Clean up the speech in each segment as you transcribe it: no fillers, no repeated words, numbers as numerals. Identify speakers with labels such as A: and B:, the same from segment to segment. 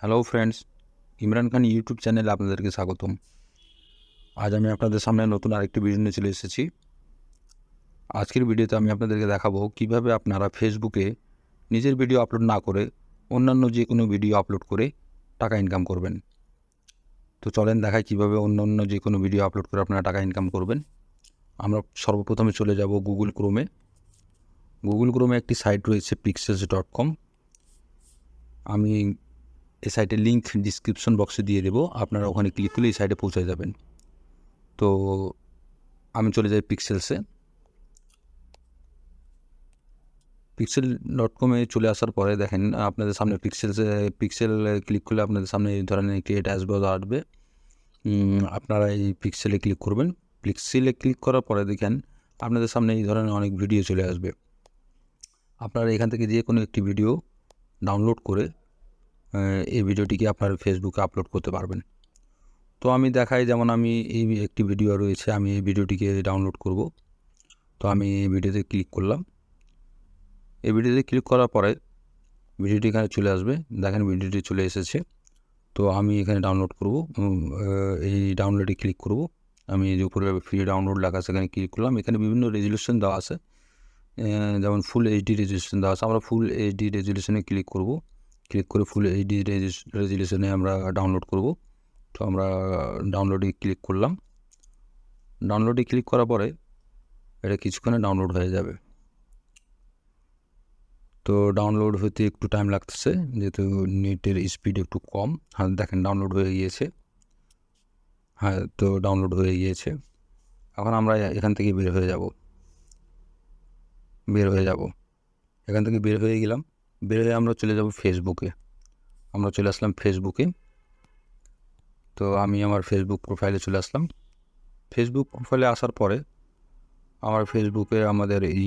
A: Hello friends, Imran Khan YouTube চ্যানেলে আপনাদেরকে স্বাগতম। আজ আমি আপনাদের সামনে নতুন আরেকটি ভিডিও নিয়ে চলে এসেছি। আজকের ভিডিওতে আমি আপনাদেরকে দেখাবো কিভাবে আপনারা ফেসবুকে নিজের ভিডিও আপলোড না করে অন্যান্য যে কোনো ভিডিও আপলোড করে টাকা ইনকাম করবেন। তো চলেন দেখাই কিভাবে অন্যান্য যে কোনো ভিডিও আপলোড করে আপনারা টাকা ইনকাম করবেন। আমরা সর্বপ্রথমে চলে যাব গুগল ক্রোমে একটি সাইট রয়েছে pixels.com। আমি এই সাইটের লিঙ্ক ডিসক্রিপশন বক্সে দিয়ে দেবো, আপনারা ওখানে ক্লিক করলে এই সাইটে পৌঁছে যাবেন। তো আমি চলে যাই পিক্সেল.com-এ চলে আসার পরে দেখেন আপনাদের সামনে পিক্সেল ক্লিক করলে আপনাদের সামনে এই ধরনের একটি ড্যাশবোর্ড আসবে। আপনারা এই পিক্সেলে ক্লিক করবেন। পিক্সেলে ক্লিক করার পরে দেখেন আপনাদের সামনে এই ধরনের অনেক ভিডিও চলে আসবে। আপনারা এখান থেকে যে কোনো একটি ভিডিও ডাউনলোড করে এই ভিডিওটিকে আপনার ফেসবুকে আপলোড করতে পারবেন। তো আমি দেখাই, যেমন আমি এই একটি ভিডিও রয়েছে, আমি এই ভিডিওটিকে ডাউনলোড করব। তো আমি এই ভিডিওতে ক্লিক করলাম। এই ভিডিওতে ক্লিক করার পরে ভিডিওটি এখানে চলে আসবে। দেখেন ভিডিওটি চলে এসেছে। তো আমি এখানে ডাউনলোড করব, এই ডাউনলোডে ক্লিক করব। আমি যে উপরে ফ্রি ডাউনলোড লেখা আছে এখানে ক্লিক করলাম। এখানে বিভিন্ন রেজুলেশন দেওয়া আছে, যেমন ফুল এইচডি রেজুলেশন দেওয়া আছে। আমরা ফুল এইচডি রেজুলেশনে ক্লিক করব। ক্লিক করে ফুল এইচডি রেজুলেশনে আমরা ডাউনলোড করব। তো আমরা ডাউনলোডে ক্লিক করলাম। ডাউনলোডে ক্লিক করার পরে এটা কিছুক্ষণে ডাউনলোড হয়ে যাবে। তো ডাউনলোড হতে একটু টাইম লাগতেছে, যেহেতু নেটের স্পিড একটু কম। হ্যাঁ, দেখেন ডাউনলোড হয়ে গিয়েছে। হ্যাঁ, তো ডাউনলোড হয়ে গিয়েছে। এখন আমরা এখান থেকে বের হয়ে যাব। এখান থেকে বের হয়ে গেলাম। বের হয়ে আমরা চলে যাব ফেসবুকে। আমরা চলে আসলাম ফেসবুকে। তো আমি আমার ফেসবুক প্রোফাইলে চলে আসলাম। ফেসবুক প্রোফাইলে আসার পরে আমার ফেসবুকে আমাদের এই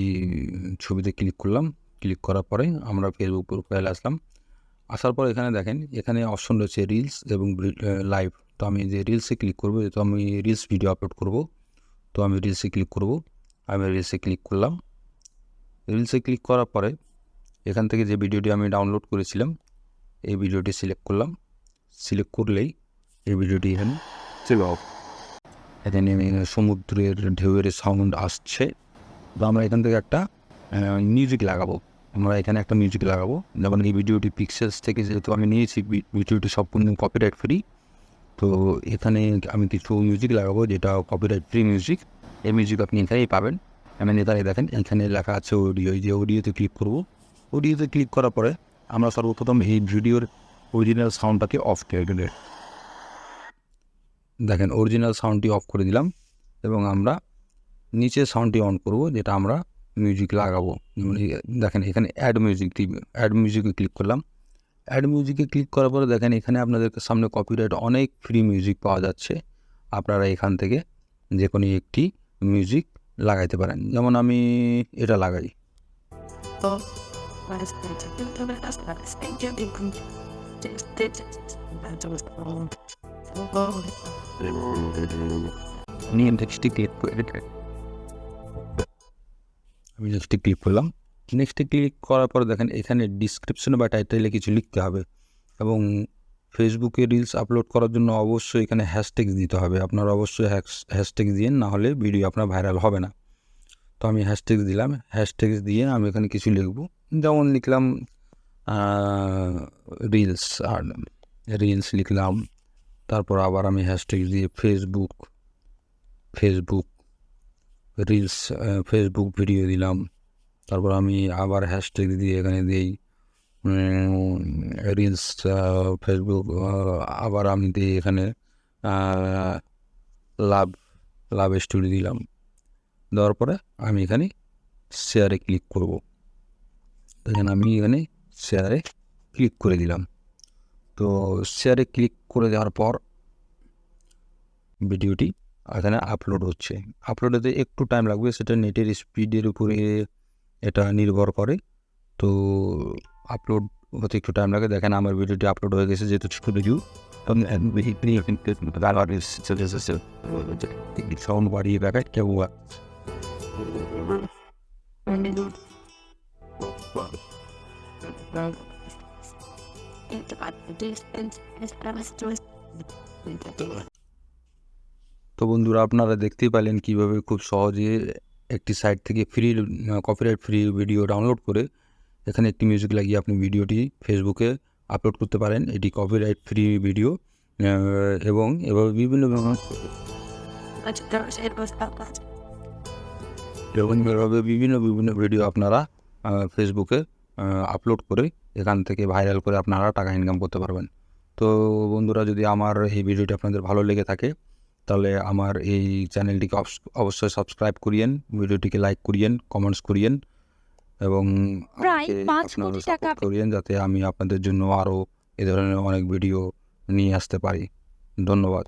A: ছবিতে ক্লিক করলাম। ক্লিক করার পরে আমরা ফেসবুক প্রোফাইলে আসলাম। আসার পর এখানে দেখেন, এখানে অপশন রয়েছে রিলস এবং লাইভ। তো আমি যে রিলসে ক্লিক করব, যেহেতু আমি রিলস ভিডিও আপলোড করব, তো আমি রিলসে ক্লিক করব। আমি রিলসে ক্লিক করলাম। রিলসে ক্লিক করার পরে এখান থেকে যে ভিডিওটি আমি ডাউনলোড করেছিলাম এই ভিডিওটি সিলেক্ট করলাম। সিলেক্ট করলেই এই ভিডিওটি এখানে চলে আসবে। এখানে সমুদ্রের ঢেউয়ের সাউন্ড আসছে। তো আমরা এখান থেকে একটা মিউজিক লাগাবো। আমরা এখানে একটা মিউজিক লাগাবো, যেমন এই ভিডিওটি পিক্সেলস থেকে যেহেতু আমি নিয়েছি, ভিডিওটি সম্পূর্ণ কপিরাইট ফ্রি। তো এখানে আমি কিছু মিউজিক লাগাবো যেটা কপিরাইট ফ্রি মিউজিক। এই মিউজিক আপনি এখানেই পাবেন। আমি এখানে দেখেন এখানে লেখা আছে অডিও। এই যে অডিওতে ক্লিক করব। অডিওতে ক্লিক করার পরে আমরা সর্বপ্রথম এই ভিডিওর অরিজিনাল সাউন্ডটাকে অফ করে দিলে দেখেন অরিজিনাল সাউন্ডটি অফ করে দিলাম, এবং আমরা নিচে সাউন্ডটি অন করব, যেটা আমরা মিউজিক লাগাবো। দেখেন এখানে অ্যাড মিউজিকে ক্লিক করলাম। অ্যাড মিউজিকে ক্লিক করার পরে দেখেন এখানে আপনাদের সামনে কপিরাইট অনেক ফ্রি মিউজিক পাওয়া যাচ্ছে। আপনারা এখান থেকে যে কোনো একটি মিউজিক লাগাইতে পারেন। যেমন আমি এটা লাগাই। আমি নেক্সটে ক্লিক করলাম। নেক্সটে ক্লিক করার পরে দেখেন এখানে ডিসক্রিপশনে বা টাইটেলে কিছু লিখতে হবে, এবং ফেসবুকে রিলস আপলোড করার জন্য অবশ্যই এখানে হ্যাশট্যাগ দিতে হবে। আপনারা অবশ্যই হ্যাশট্যাগ দিন, না হলে ভিডিও আপনার ভাইরাল হবে না। তো আমি হ্যাশট্যাগ দিলাম। হ্যাশট্যাগ দিয়ে আমি এখানে কিছু লিখব, যেমন লিখলাম রিলস, আর রিলস লিখলাম। তারপর আবার আমি হ্যাশট্যাগ দিয়ে ফেসবুক রিলস, ফেসবুক ভিডিও দিলাম। তারপর আমি আবার হ্যাশট্যাগ দিয়ে এখানে দিই রিলস ফেসবুক। আবার আমি দিই এখানে লাভ স্টোরি দিলাম। দেওয়ার পরে আমি এখানে শেয়ারে ক্লিক করব। দেখেন আমি এখানে শেয়ারে ক্লিক করে দিলাম। তো শেয়ারে ক্লিক করে দেওয়ার পর ভিডিওটি এখানে আপলোড হচ্ছে। আপলোড হতে একটু টাইম লাগবে, সেটা নেটের স্পিডের উপরে এটা নির্ভর করে। তো আপলোড হতে একটু টাইম লাগে। দেখেন আমার ভিডিওটি আপলোড হয়ে গেছে, যেহেতু ছোটো ভিডিও। সাউন্ড বাড়িয়ে দেখায় কেউ। তো বন্ধুরা, আপনারা দেখতেই পেলেন কীভাবে খুব সহজে একটি সাইট থেকে কপিরাইট ফ্রি ভিডিও ডাউনলোড করে এখানে একটি মিউজিক লাগিয়ে আপনি ভিডিওটি ফেসবুকে আপলোড করতে পারেন। এটি কপিরাইট ফ্রি ভিডিও এবং এভাবে বিভিন্ন বিভিন্ন ভিডিও আপনারা ফেসবুকে আপলোড করে এখান থেকে ভাইরাল করে আপনারা টাকা ইনকাম করতে পারবেন। তো বন্ধুরা, যদি আমার এই ভিডিওটি আপনাদের ভালো লেগে থাকে তাহলে আমার এই চ্যানেলটিকে অবশ্যই সাবস্ক্রাইব করিয়েন, ভিডিওটিকে লাইক করিয়েন, কমেন্টস করিয়েন এবং আপনারা সাপোর্ট করিয়েন যাতে আমি আপনাদের জন্য আরও এ ধরনের অনেক ভিডিও নিয়ে আসতে পারি। ধন্যবাদ।